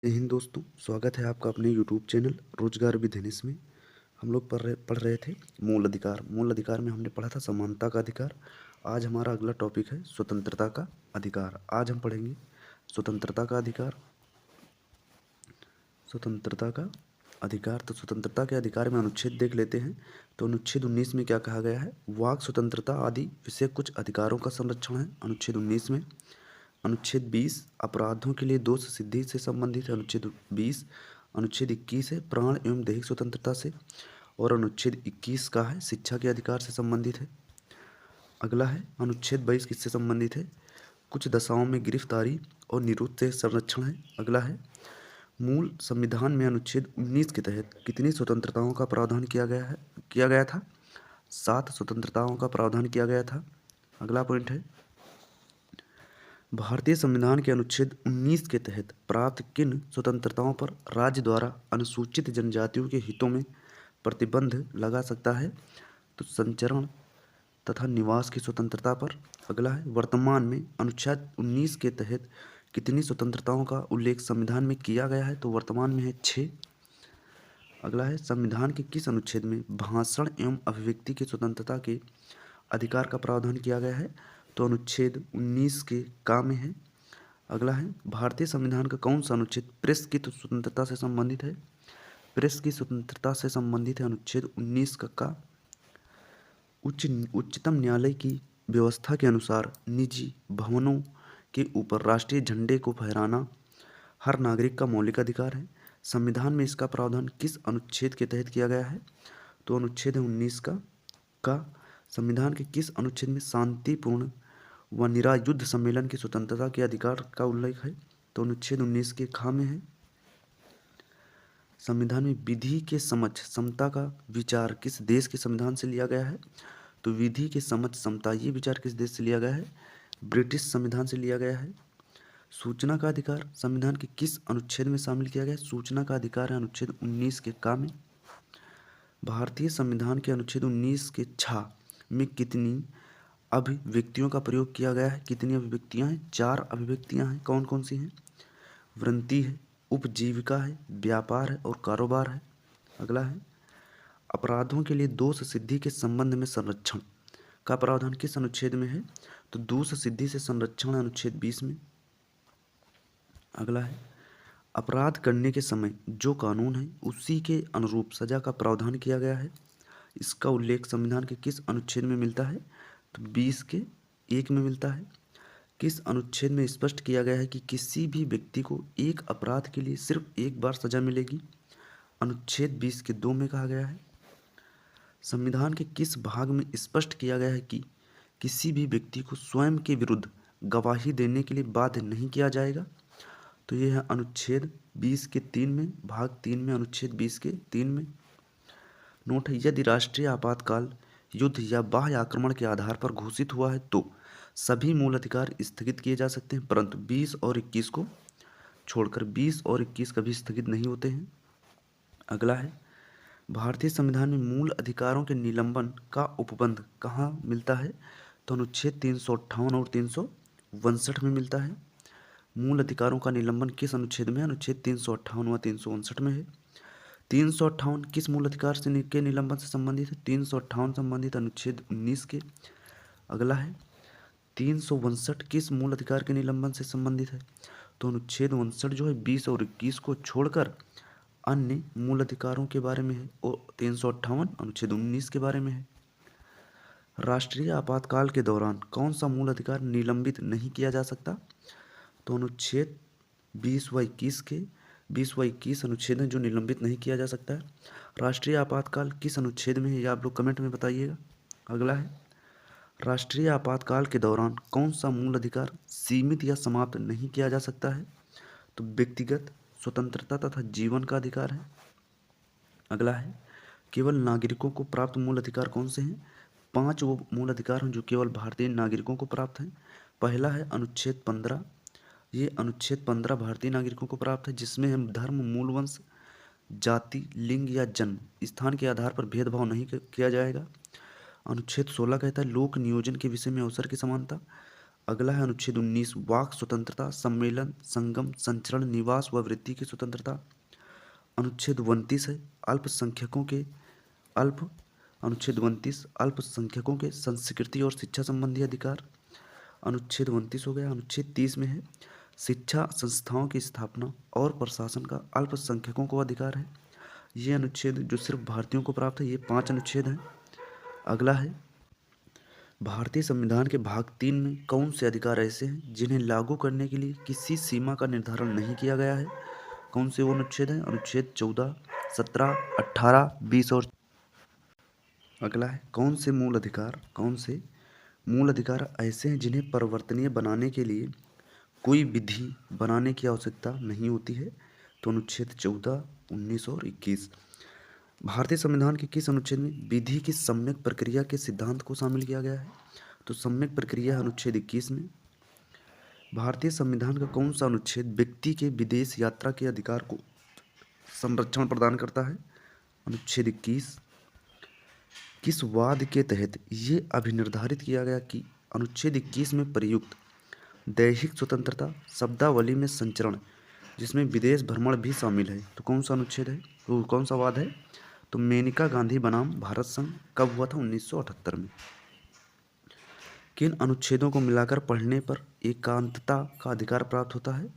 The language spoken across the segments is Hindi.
जय हिंद दोस्तों, स्वागत है आपका अपने यूट्यूब चैनल रोजगार विद हिनिस में। हम लोग पढ़ रहे थे मूल अधिकार। मूल अधिकार में हमने पढ़ा था समानता का अधिकार। आज हमारा अगला टॉपिक है स्वतंत्रता का अधिकार। आज हम पढ़ेंगे स्वतंत्रता का अधिकार। स्वतंत्रता का अधिकार। तो स्वतंत्रता के अधिकार में अनुच्छेद देख लेते हैं। तो अनुच्छेद 19 में क्या कहा गया है? वाक स्वतंत्रता आदि विषय कुछ अधिकारों का संरक्षण है अनुच्छेद 19 में। अनुच्छेद 20 अपराधों के लिए दोष सिद्धि से संबंधित है अनुच्छेद 20। अनुच्छेद 21 है प्राण एवं दैहिक स्वतंत्रता से, और अनुच्छेद 21 का है शिक्षा के अधिकार से संबंधित है। अगला है अनुच्छेद 22 किससे संबंधित है? कुछ दशाओं में गिरफ्तारी और निरुद्ध से संरक्षण है। अगला है मूल संविधान में अनुच्छेद 19 के तहत कितनी स्वतंत्रताओं का प्रावधान किया गया था? 7 स्वतंत्रताओं का प्रावधान किया गया था। अगला पॉइंट है भारतीय संविधान के अनुच्छेद 19 के तहत प्राप्त किन स्वतंत्रताओं पर राज्य द्वारा अनुसूचित जनजातियों के हितों में प्रतिबंध लगा सकता है? तो संचरण तथा निवास की स्वतंत्रता पर। अगला है वर्तमान में अनुच्छेद 19 के तहत कितनी स्वतंत्रताओं का उल्लेख संविधान में किया गया है? तो वर्तमान में है 6। अगला है संविधान के किस अनुच्छेद में भाषण एवं अभिव्यक्ति की स्वतंत्रता के अधिकार का प्रावधान किया गया है? तो अनुच्छेद 19 के का में है। अगला है भारतीय संविधान का कौन सा अनुच्छेद प्रेस की स्वतंत्रता से संबंधित है? प्रेस की स्वतंत्रता से संबंधित है अनुच्छेद 19 का। उच्चतम न्यायालय की व्यवस्था के अनुसार निजी भवनों के ऊपर राष्ट्रीय झंडे को फहराना हर नागरिक का मौलिक अधिकार है। संविधान में इसका प्रावधान किस अनुच्छेद के तहत किया गया है? तो अनुच्छेद 19 का संविधान के किस अनुच्छेद में शांतिपूर्ण व निरायुद्ध सम्मेलन की स्वतंत्रता के अधिकार का उल्लेख है? तो अनुच्छेद 19 के खा में है। संविधान में विधि के समक्ष समता का विचार किस देश के संविधान से लिया गया है? तो विधि के समक्ष समता ये विचार किस देश से लिया गया है? ब्रिटिश संविधान से लिया गया है। सूचना का अधिकार संविधान के किस अनुच्छेद में शामिल किया गया है? सूचना का अधिकार है अनुच्छेद 19 के का में। भारतीय संविधान के अनुच्छेद 19 के छा में कितनी अभिव्यक्तियों का प्रयोग किया गया है? कितनी अभिव्यक्तियां हैं? 4 अभिव्यक्तियां हैं। कौन कौन सी हैं? वृत्ति है, उपजीविका है, व्यापार है और कारोबार है। अगला है अपराधों के लिए दोष सिद्धि के संबंध में संरक्षण का प्रावधान किस अनुच्छेद में है? तो दोष सिद्धि से संरक्षण अनुच्छेद 20 में। अगला है अपराध करने के समय जो कानून है उसी के अनुरूप सजा का प्रावधान किया गया है। इसका उल्लेख संविधान के किस अनुच्छेद में मिलता है? तो 20 के 1 में मिलता है। किस अनुच्छेद में स्पष्ट किया गया है कि किसी भी व्यक्ति को एक अपराध के लिए सिर्फ एक बार सजा मिलेगी? अनुच्छेद 20 के 2 में कहा गया है। संविधान के किस भाग में स्पष्ट किया गया है कि किसी भी व्यक्ति को स्वयं के विरुद्ध गवाही देने के लिए बाध्य नहीं किया जाएगा? तो यह है अनुच्छेद 20 के 3 में, भाग 3 में, अनुच्छेद 20 के 3 में। नोट है यदि राष्ट्रीय आपातकाल युद्ध या बाह्य आक्रमण के आधार पर घोषित हुआ है तो सभी मूल अधिकार स्थगित किए जा सकते हैं, परंतु 20 और 21 को छोड़कर 20 और 21 कभी स्थगित नहीं होते हैं। अगला है भारतीय संविधान में मूल अधिकारों के निलंबन का उपबंध कहाँ मिलता है? तो अनुच्छेद 358 और 362 में मिलता है। मूल अधिकारों का निलंबन किस अनुच्छेद में है? अनुच्छेद 358 व 359 में है। 358 किस मूल अधिकार से के निलंबन से संबंधित है? 358 संबंधित अनुच्छेद 19 के। अगला है 362 किस मूल अधिकार के निलंबन से संबंधित है? तो अनुच्छेद 59 जो है 20 और 21 को छोड़कर अन्य मूल अधिकारों के बारे में है, और 358 अनुच्छेद 19 के बारे में है। राष्ट्रीय आपातकाल के दौरान कौन सा मूल अधिकार निलंबित नहीं किया जा सकता? तो अनुच्छेद 20 व 21 अनुच्छेद हैं जो निलंबित नहीं किया जा सकता है। राष्ट्रीय आपातकाल किस अनुच्छेद में है ये आप लोग कमेंट में बताइएगा। अगला है राष्ट्रीय आपातकाल के दौरान कौन सा मूल अधिकार सीमित या समाप्त नहीं किया जा सकता है? तो व्यक्तिगत स्वतंत्रता तथा जीवन का अधिकार है। अगला है केवल नागरिकों को प्राप्त मूल अधिकार कौन से हैं? 5 वो मूल अधिकार हैं जो केवल भारतीय नागरिकों को प्राप्त हैं। पहला है अनुच्छेद 15। ये अनुच्छेद 15 भारतीय नागरिकों को प्राप्त है, जिसमें हम धर्म, मूल वंश, जाति, लिंग या जन्म स्थान के आधार पर भेदभाव नहीं किया जाएगा। अनुच्छेद 16 कहता है लोक नियोजन के विषय में अवसर की समानता। अगला है अनुच्छेद 19 वाक स्वतंत्रता, सम्मेलन, संगम, संचरण, निवास व वृत्ति की स्वतंत्रता। अनुच्छेद 29 है अल्पसंख्यकों के अल्प अनुच्छेद 29 अल्पसंख्यकों के संस्कृति और शिक्षा संबंधी अधिकार। अनुच्छेद 29 हो गया। अनुच्छेद 30 में है शिक्षा संस्थाओं की स्थापना और प्रशासन का अल्पसंख्यकों को अधिकार है। ये अनुच्छेद जो सिर्फ भारतीयों को प्राप्त है। ये 5 अनुच्छेद हैं। अगला है भारतीय संविधान के भाग 3 में कौन से अधिकार ऐसे हैं जिन्हें लागू करने के लिए किसी सीमा का निर्धारण नहीं किया गया है। कौन से वो अनुच्छेद हैं? अनुच्छेद 14, 17, 18, 20 और अगला है कौन से मूल अधिकार ऐसे हैं जिन्हें परिवर्तनीय बनाने के लिए कोई विधि बनाने की आवश्यकता नहीं होती है। तो अनुच्छेद 14, 19 और 21। भारतीय संविधान के किस अनुच्छेद में विधि की सम्यक प्रक्रिया के सिद्धांत को शामिल किया गया है? तो सम्यक प्रक्रिया अनुच्छेद 21 में। भारतीय संविधान का कौन सा अनुच्छेद व्यक्ति के विदेश यात्रा के अधिकार को संरक्षण प्रदान करता है? अनुच्छेद 21। किस वाद के तहत ये अभिनिर्धारित किया गया कि अनुच्छेद 21 में प्रयुक्त दैहिक स्वतंत्रता शब्दावली में संचरण जिसमें विदेश भ्रमण भी शामिल है? तो कौन सा अनुच्छेद है? वो कौन सा वाद है? तो मेनका गांधी बनाम भारत संघ कब हुआ था? 1978 में। किन अनुच्छेदों को मिलाकर पढ़ने पर एकांतता का अधिकार प्राप्त होता है?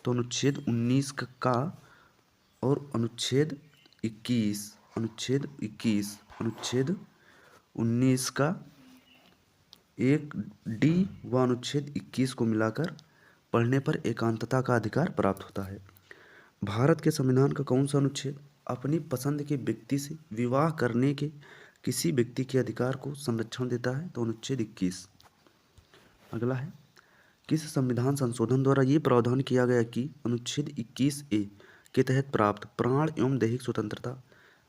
तो अनुच्छेद 19 का और अनुच्छेद 19 अनुच्छेद 19 का 1D व अनुच्छेद 21 को मिलाकर पढ़ने पर एकांतता का अधिकार प्राप्त होता है। भारत के संविधान का कौन सा अनुच्छेद अपनी पसंद के व्यक्ति से विवाह करने के किसी व्यक्ति के अधिकार को संरक्षण देता है? तो अनुच्छेद 21। अगला है किस संविधान संशोधन द्वारा ये प्रावधान किया गया कि अनुच्छेद 21A के तहत प्राप्त प्राण एवं दैहिक स्वतंत्रता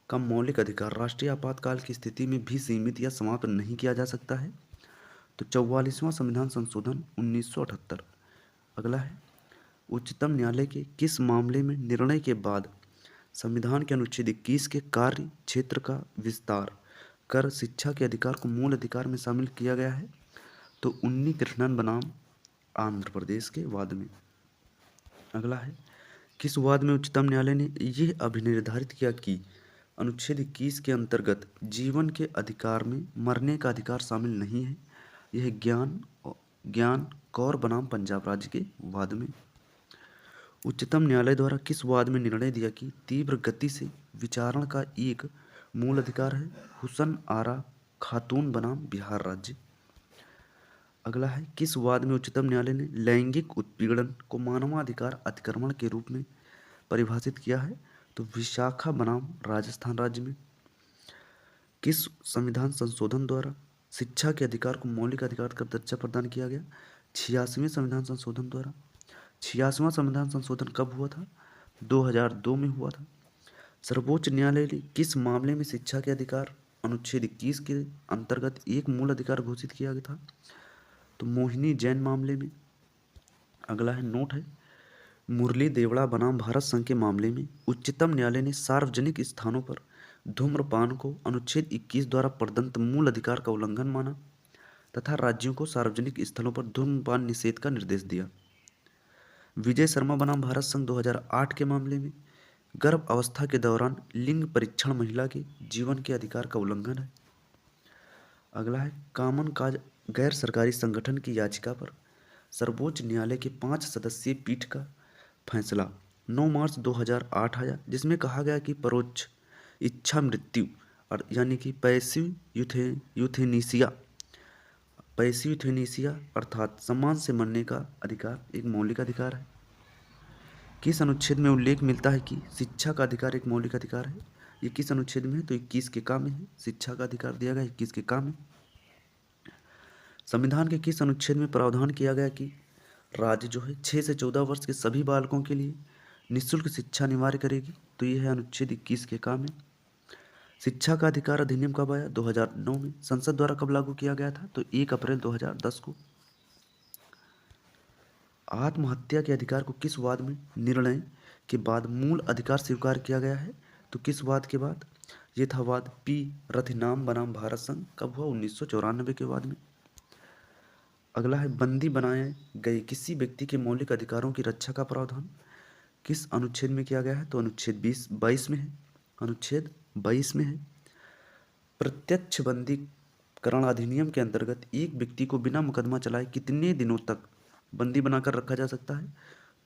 का मौलिक अधिकार राष्ट्रीय आपातकाल की स्थिति में भी सीमित या समाप्त नहीं किया जा सकता है? तो 44वां संविधान संशोधन 1978। अगला है उच्चतम न्यायालय के किस मामले में निर्णय के बाद संविधान के अनुच्छेद 21 के कार्य क्षेत्र का विस्तार कर शिक्षा के अधिकार को मूल अधिकार में शामिल किया गया है? तो उन्नी कृष्णन बनाम आंध्र प्रदेश के वाद में। अगला है किस वाद में उच्चतम न्यायालय ने यह अभिनिर्धारित किया कि अनुच्छेद 21 के अंतर्गत जीवन के अधिकार में मरने का अधिकार शामिल नहीं है? यह ज्ञान कौर बनाम पंजाब राज्य के वाद में। उच्चतम न्यायालय द्वारा किस वाद में निर्णय दिया कि तीव्र गति से विचारण का एक मूल अधिकार है? हुसन आरा खातून बनाम बिहार राज्य। अगला है किस वाद में उच्चतम न्यायालय ने लैंगिक उत्पीड़न को मानवाधिकार अतिक्रमण के रूप में परिभाषित किया है? तो विशाखा बनाम राजस्थान राज्य में। किस संविधान संशोधन द्वारा शिक्षा के अधिकार को मौलिक अधिकार का दर्जा प्रदान किया गया? 86वें संविधान संशोधन द्वारा। 86वां संविधान संशोधन कब हुआ था? 2002 में हुआ था। सर्वोच्च न्यायालय ने किस मामले में शिक्षा के अधिकार अनुच्छेद 21 के अंतर्गत एक मूल अधिकार घोषित किया गया था? तो मोहिनी जैन मामले में। अगला है नोट है मुरली देवड़ा बनाम भारत संघ के मामले में उच्चतम न्यायालय ने सार्वजनिक स्थानों पर धूम्रपान को अनुच्छेद 21 द्वारा प्रदत्त मूल अधिकार का उल्लंघन माना तथा राज्यों को सार्वजनिक स्थलों पर धूम्रपान निषेध का निर्देश दिया। विजय शर्मा बनाम भारत संघ 2008 के मामले में गर्भ अवस्था के दौरान लिंग परीक्षण महिला के जीवन के अधिकार का उल्लंघन है। अगला है कामन काज गैर सरकारी संगठन की याचिका पर सर्वोच्च न्यायालय के 5 सदस्यीय पीठ का फैसला 9 मार्च 2008 आया जिसमें कहा गया कि परोक्ष इच्छा मृत्यु और यानी कि पैसिव यूथेनेसिया अर्थात सम्मान से मरने का अधिकार एक मौलिक अधिकार है। किस अनुच्छेद में उल्लेख मिलता है कि शिक्षा का अधिकार एक मौलिक अधिकार है? ये किस अनुच्छेद में है? तो 21 के का में है। शिक्षा का अधिकार दिया गया 21 के का में। संविधान के किस अनुच्छेद में प्रावधान किया गया कि राज्य जो है 6 से 14 वर्ष के सभी बालकों के लिए निःशुल्क शिक्षा अनिवार्य करेगी? तो यह है अनुच्छेद 21 के का में। शिक्षा का अधिकार अधिनियम कब आया? 2009 में। संसद द्वारा कब लागू किया गया था? तो 1 अप्रैल 2010 को। आत्महत्या के अधिकार को किस वाद में निर्णय के बाद मूल अधिकार स्वीकार किया गया है? तो किस वाद के बाद? ये था वाद पी रथिनाम बनाम भारत संघ कब हुआ? 1994 के वाद में। अगला है बंदी बनाए गए किसी व्यक्ति के मौलिक अधिकारों की रक्षा का प्रावधान किस अनुच्छेद में किया गया है? तो अनुच्छेद 22 में है। अनुच्छेद 22 में है। प्रत्यक्ष बंदीकरण अधिनियम के अंतर्गत एक व्यक्ति को बिना मुकदमा चलाए कितने दिनों तक बंदी बनाकर रखा जा सकता है?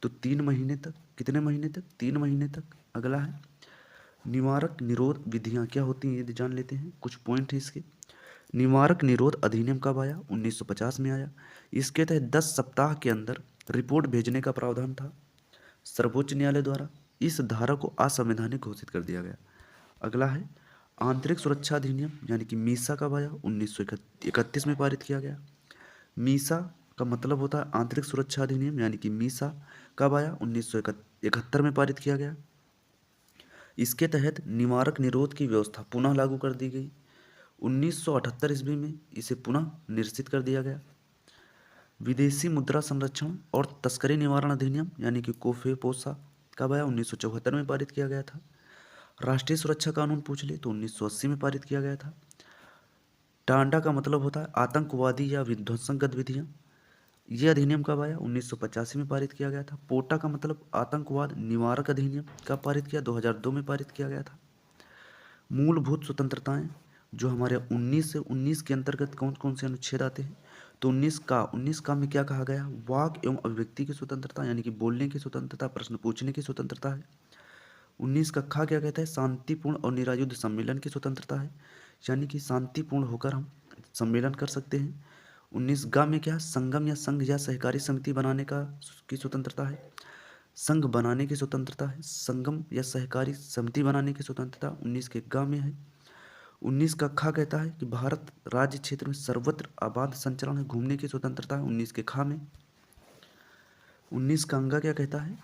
तो 3 महीने तक। कितने महीने तक? 3 महीने तक। अगला है निवारक निरोध विधियां क्या होती हैं, ये जान लेते हैं। कुछ पॉइंट है इसके। निवारक निरोध अधिनियम कब आया? 1950 में आया। इसके तहत 10 सप्ताह के अंदर रिपोर्ट भेजने का प्रावधान था सर्वोच्च न्यायालय द्वारा। इस धारा को असंवैधानिक घोषित कर दिया गया। अगला है आंतरिक सुरक्षा अधिनियम यानी कि मीसा कब आया? 1931 में पारित किया गया। मीसा का मतलब होता है आंतरिक सुरक्षा अधिनियम यानी कि मीसा कब आया? 1971 में पारित किया गया। इसके तहत निवारक निरोध की व्यवस्था पुनः लागू कर दी गई। 1978 ईस्वी में इसे पुनः निरसित कर दिया गया। विदेशी मुद्रा संरक्षण और तस्करी निवारण अधिनियम यानी कि कोफे पोसा कब आया? 1974 में पारित किया गया था। राष्ट्रीय सुरक्षा कानून पूछ ले तो 1980 में पारित किया गया था। टांडा का मतलब होता है आतंकवादी या विध्वंसक गतिविधियां। यह अधिनियम कब आया? 1985 में पारित किया गया था। पोटा का मतलब आतंकवाद निवारक अधिनियम कब पारित किया? 2002 में पारित किया गया था। मूलभूत स्वतंत्रताएं जो हमारे 19 से 19 के अंतर्गत कौन कौन से अनुच्छेद आते हैं? तो 19 का में क्या कहा गया? वाक एवं अभिव्यक्ति की स्वतंत्रता यानी कि बोलने की स्वतंत्रता, प्रश्न पूछने की स्वतंत्रता है। 19 का खा क्या कहता है? शांतिपूर्ण और निरायुध सम्मेलन की स्वतंत्रता है यानी कि शांतिपूर्ण होकर हम सम्मेलन कर सकते हैं। 19 गा में क्या? संगम या संघ या सहकारी समिति बनाने का की स्वतंत्रता है। संघ बनाने की स्वतंत्रता है। संगम या सहकारी समिति बनाने की स्वतंत्रता 19 के गा में है। 19 का खा कहता है कि भारत राज्य क्षेत्र में सर्वत्र आबाद संचरण है, घूमने की स्वतंत्रता है 19 के खा में। 19 का अंगा क्या कहता है?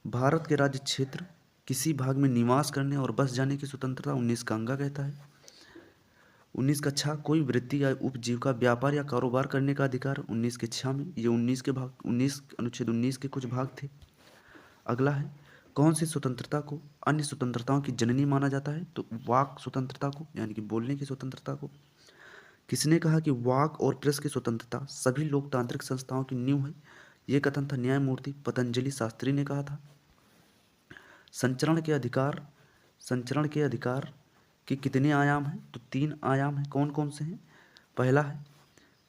भारत के राज्य क्षेत्र किसी भाग में निवास करने और बस जाने की स्वतंत्रता 19 का अंगा कहता है। 19 का छा कोई वृत्ति या उपजीविका व्यापार या कारोबार करने का अधिकार 19 के छा में। ये 19 के भाग 19 अनुच्छेद 19 के कुछ भाग थे। अगला है कौन सी स्वतंत्रता को अन्य स्वतंत्रताओं की जननी माना जाता है? तो वाक स्वतंत्रता को यानी कि बोलने की स्वतंत्रता को। किसने कहा कि वाक और प्रेस की स्वतंत्रता सभी लोकतांत्रिक संस्थाओं की नींव है? यह कथन था न्यायमूर्ति पतंजलि शास्त्री ने कहा था। संचरण के अधिकार के कितने आयाम हैं? तो 3 आयाम हैं। कौन कौन से हैं? पहला है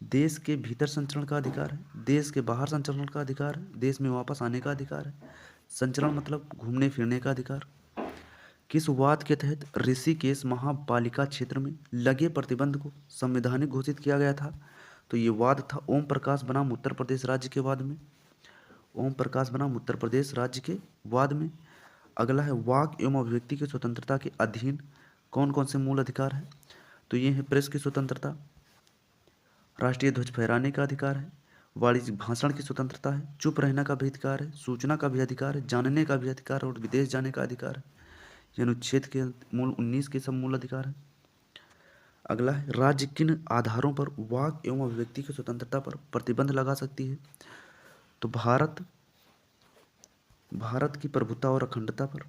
देश के भीतर संचरण का अधिकार है, देश के बाहर संचरण का अधिकार है, देश में वापस आने का अधिकार है। संचरण मतलब घूमने फिरने का अधिकार। किस वाद के तहत ऋषिकेश महापालिका क्षेत्र में लगे प्रतिबंध को संवैधानिक घोषित किया गया था? तो ये वाद था ओम प्रकाश बनाम उत्तर प्रदेश राज्य के वाद में। ओम प्रकाश बनाम उत्तर प्रदेश राज्य के वाद में। अगला है वाक एवं अभिव्यक्ति की स्वतंत्रता के अधीन कौन कौन से मूल अधिकार हैं? तो ये है प्रेस की स्वतंत्रता, राष्ट्रीय ध्वज फहराने का अधिकार है, वाणिज्यिक भाषण की स्वतंत्रता है, चुप रहने का भी अधिकार है, सूचना का भी अधिकार है, जानने का भी अधिकार है और विदेश जाने का अधिकार है। ये अनुच्छेद के मूल 19 के सब मूल अधिकार है। अगला है राज्य किन आधारों पर वाक एवं अभिव्यक्ति की स्वतंत्रता पर प्रतिबंध लगा सकती है? तो भारत की प्रभुता और अखंडता पर,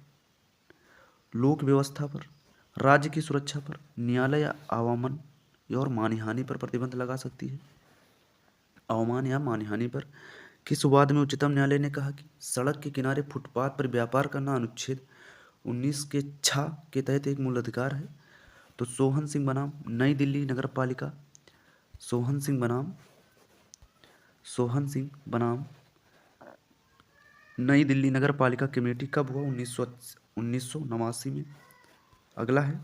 लोक व्यवस्था पर, राज्य की सुरक्षा पर, न्यायालय या अवमान और मानहानि पर प्रतिबंध लगा सकती है। अवमान या मानहानि पर किस वाद में उच्चतम न्यायालय ने कहा कि सड़क के किनारे फुटपाथ पर व्यापार करना अनुच्छेद 19 के छा के तहत एक मूल अधिकार है? तो सोहन सिंह बनाम नई दिल्ली नगर पालिका, सोहन सिंह बनाम नई दिल्ली नगर पालिका कमेटी कब हुआ? 1989 में। अगला है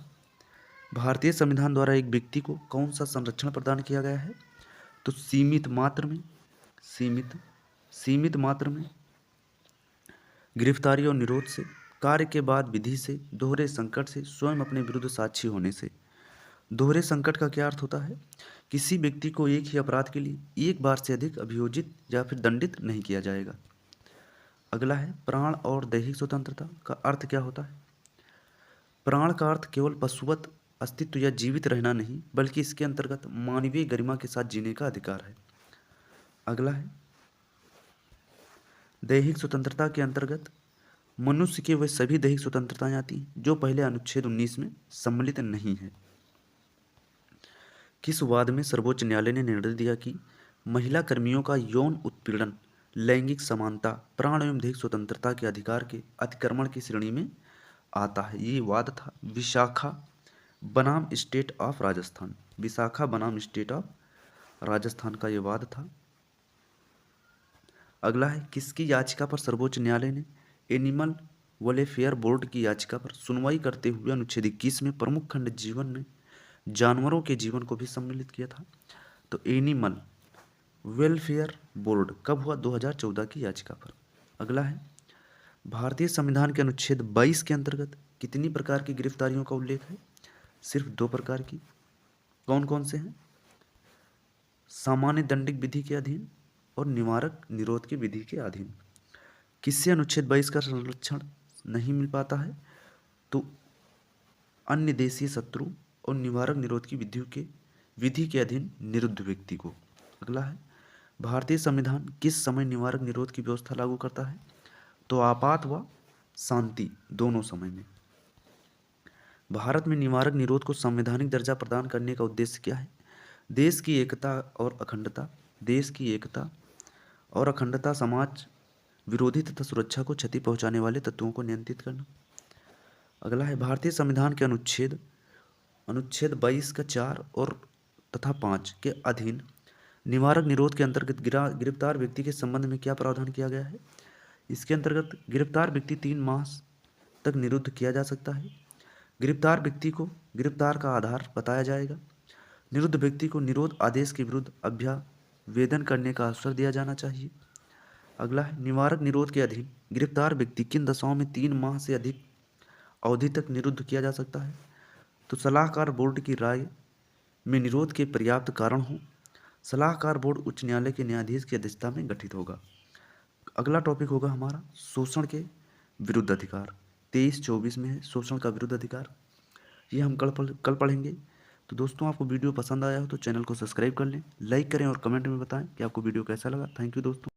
भारतीय संविधान द्वारा एक व्यक्ति को कौन सा संरक्षण प्रदान किया गया है? तो सीमित मात्र में गिरफ्तारी और निरोध से, कार्य के बाद विधि से, दोहरे संकट से, स्वयं अपने विरुद्ध साक्षी होने से। दोहरे संकट का क्या अर्थ होता है? किसी व्यक्ति को एक ही अपराध के लिए एक बार से अधिक अभियोजित या फिर दंडित नहीं किया जाएगा। अगला है प्राण और दैहिक स्वतंत्रता का अर्थ क्या होता है? प्राण का अर्थ केवल पशुवत अस्तित्व या जीवित रहना नहीं, बल्कि इसके अंतर्गत मानवीय गरिमा के साथ जीने का अधिकार है। अगला है दैहिक स्वतंत्रता के अंतर्गत मनुष्य के वे सभी दैहिक स्वतंत्रताएं आती हैं जो पहले अनुच्छेद 19 में सम्मिलित नहीं है। किस वाद में सर्वोच्च न्यायालय ने निर्णय दिया कि महिला कर्मियों का यौन उत्पीड़न लैंगिक समानता प्राण एवं देह स्वतंत्रता के अधिकार के अतिक्रमण की श्रेणी में आता है। ये वाद था विशाखा बनाम स्टेट ऑफ राजस्थान। विशाखा बनाम स्टेट ऑफ राजस्थान का ये वाद था। अगला है किसकी याचिका पर सर्वोच्च न्यायालय ने एनिमल वेलफेयर बोर्ड की याचिका पर सुनवाई करते हुए अनुच्छेद 21 में प्रमुख खंड जीवन में जानवरों के जीवन को भी सम्मिलित किया था। तो एनिमल वेलफेयर बोर्ड कब हुआ? 2014 की याचिका पर। अगला है भारतीय संविधान के अनुच्छेद 22 के अंतर्गत कितनी प्रकार की गिरफ्तारियों का उल्लेख है? सिर्फ 2 प्रकार की। कौन कौन से हैं? सामान्य दंडिक विधि के अधीन और निवारक निरोध की विधि के अधीन। किससे अनुच्छेद 22 का संरक्षण नहीं मिल पाता है? तो अन्य देशीय शत्रु और निवारक निरोध की विधि के अधीन निरुद्ध व्यक्ति को। अगला है भारतीय संविधान किस समय निवारक निरोध की व्यवस्था लागू करता है? तो आपात व शांति दोनों समय में। भारत में निवारक निरोध को संवैधानिक दर्जा प्रदान करने का उद्देश्य क्या है? देश की एकता और अखंडता, समाज विरोधी तथा सुरक्षा को क्षति पहुंचाने वाले तत्वों को नियंत्रित करना। अगला है भारतीय संविधान के अनुच्छेद 22 का 4 और तथा 5 के अधीन निवारक निरोध के अंतर्गत गिरफ्तार व्यक्ति के संबंध में क्या प्रावधान किया गया है? इसके अंतर्गत गिरफ्तार व्यक्ति 3 माह तक निरुद्ध किया जा सकता है। गिरफ्तार व्यक्ति को गिरफ्तार का आधार बताया जाएगा। निरुद्ध व्यक्ति को निरोध आदेश के विरुद्ध अभ्यावेदन करने का अवसर दिया जाना चाहिए। अगला है निवारक निरोध के अधीन गिरफ्तार व्यक्ति किन दशाओं में 3 माह से अधिक अवधि तक निरुद्ध किया जा सकता है? तो सलाहकार बोर्ड की राय में निरोध के पर्याप्त कारण हो। सलाहकार बोर्ड उच्च न्यायालय के न्यायाधीश की अध्यक्षता में गठित होगा। अगला टॉपिक होगा हमारा शोषण के विरुद्ध अधिकार। 23-24 में है शोषण का विरुद्ध अधिकार। ये हम कल पढ़ेंगे। तो दोस्तों आपको वीडियो पसंद आया हो तो चैनल को सब्सक्राइब कर लें, लाइक करें और कमेंट में बताएं कि आपको वीडियो कैसा लगा। थैंक यू दोस्तों।